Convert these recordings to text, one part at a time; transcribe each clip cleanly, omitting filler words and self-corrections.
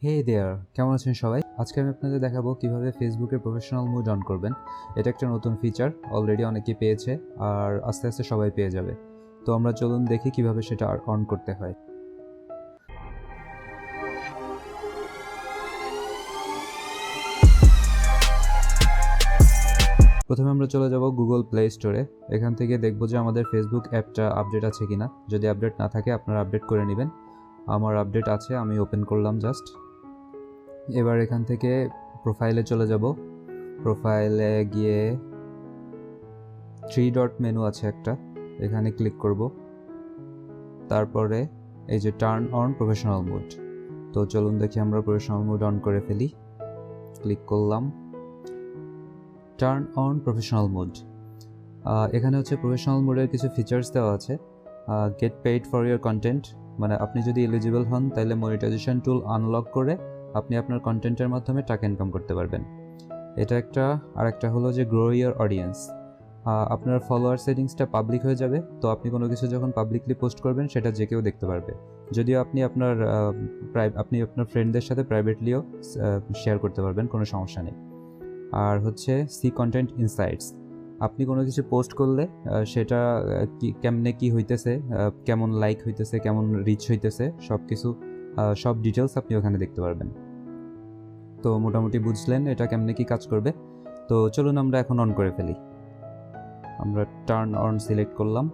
হে দেয়ার, কেমন আছেন সবাই? আজকে আমি আপনাদের দেখাবো কিভাবে ফেসবুকের প্রফেশনাল মোড অন করবেন। এটা একটা নতুন ফিচার, অলরেডি অনেকেই পেয়েছে আর আস্তে আস্তে সবাই পেয়ে যাবে। তো আমরা চলুন দেখি কিভাবে সেটা অন করতে হয়। প্রথমে আমরা চলে যাব গুগল প্লে স্টোরে। এখান থেকে দেখব যে আমাদের ফেসবুক অ্যাপটা আপডেট আছে কিনা। যদি আপডেট না থাকে আপনারা আপডেট করে নেবেন। আমার আপডেট আছে, আমি ওপেন করলাম জাস্ট। এবার এখান থেকে প্রোফাইলে চলে যাব। প্রোফাইলে গিয়ে 3 ডট মেনু আছে একটা, এখানে ক্লিক করব। তারপরে এই যে টার্ন অন প্রফেশনাল মোড। তো চলুন দেখি আমরা প্রফেশনাল মোড অন করে ফেলি। ক্লিক করলাম, টার্ন অন প্রফেশনাল মোড। এখানে হচ্ছে প্রফেশনাল মোডের কিছু ফিচার্স দেওয়া আছে। Gate paid for year content, মানে আপনি যদি এলিজিবল হন তাহলে মনিটাইজেশন টুল আনলক করে আপনি আপনার কন্টেন্টের মাধ্যমে টাকা ইনকাম করতে পারবেন। এটা একটা। আর একটা হলো যে গ্রো ইয়ার অডিয়েন্স। আপনার ফলোয়ার সেটিংসটা পাবলিক হয়ে যাবে, তো আপনি কোনো কিছু যখন পাবলিকলি পোস্ট করবেন সেটা যে কেউ দেখতে পারবে। যদিও আপনি আপনার ফ্রেন্ডদের সাথে প্রাইভেটলিও শেয়ার করতে পারবেন, কোনো সমস্যা নেই। আর হচ্ছে সি কন্টেন্ট ইনসাইটস। আপনি কোনো কিছু পোস্ট করলে সেটা কেমনে কি হইতেছে, কেমন লাইক হইতেছে, কেমন রিচ হইতেছে, সব কিছু সব ডিটেলস আপনি ওখানে দেখতে পারবেন। তো মোটামুটি বুঝলেন এটা কেমনে কি কাজ করবে। তো চলুন আমরা এখন অন করে ফেলি। আমরা টার্ন অন সিলেক্ট করলাম।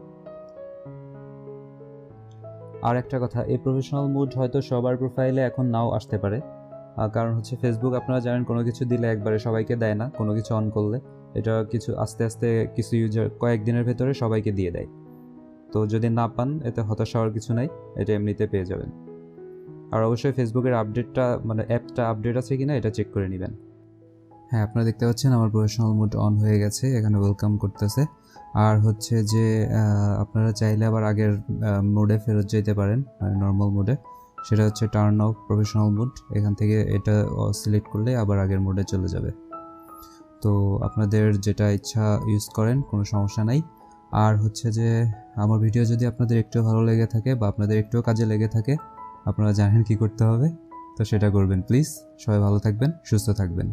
আর একটা কথা, এই প্রফেশনাল মোড হয়তো সবার প্রোফাইলে এখন নাও আসতে পারে, কারণ হচ্ছে ফেসবুক আপনারা জানেন কোনো কিছু দিলে একবারে সবাইকে দেয় না। কোনো কিছু অন করলে এটা কিছু আস্তে আস্তে কিছু ইউজার কয়েকদিনের ভেতরে সবাইকে দিয়ে দেয়। তো যদি না পান এতে হতাশ হওয়ার কিছু নাই, এটা এমনিতে পেয়ে যাবেন। আর অবশ্যই ফেসবুকের আপডেটটা, মানে অ্যাপটা আপডেট আছে কিনা এটা চেক করে নেবেন। হ্যাঁ, আপনারা দেখতে পাচ্ছেন আমার প্রফেশনাল মোড অন হয়ে গেছে, এখানে ওয়েলকাম করতেছে। আর হচ্ছে যে আপনারা চাইলে আবার আগের মোডে ফেরত যেতে পারেন, মানে নর্মাল মোডে। সেটা হচ্ছে টার্ন অফ প্রফেশনাল মোড। এখান থেকে এটা সিলেক্ট করলে আবার আগের মোডে চলে যাবে। তো আপনাদের যেটা ইচ্ছা ইউজ করেন, কোনো সমস্যা নাই। আর হচ্ছে যে আমার ভিডিও যদি আপনাদের একটু ভালো লেগে থাকে বা আপনাদের একটুও কাজে লেগে থাকে, আপনারা জানেন কি করতে হবে, তো সেটা করবেন প্লিজ। সবাই ভালো থাকবেন, সুস্থ থাকবেন।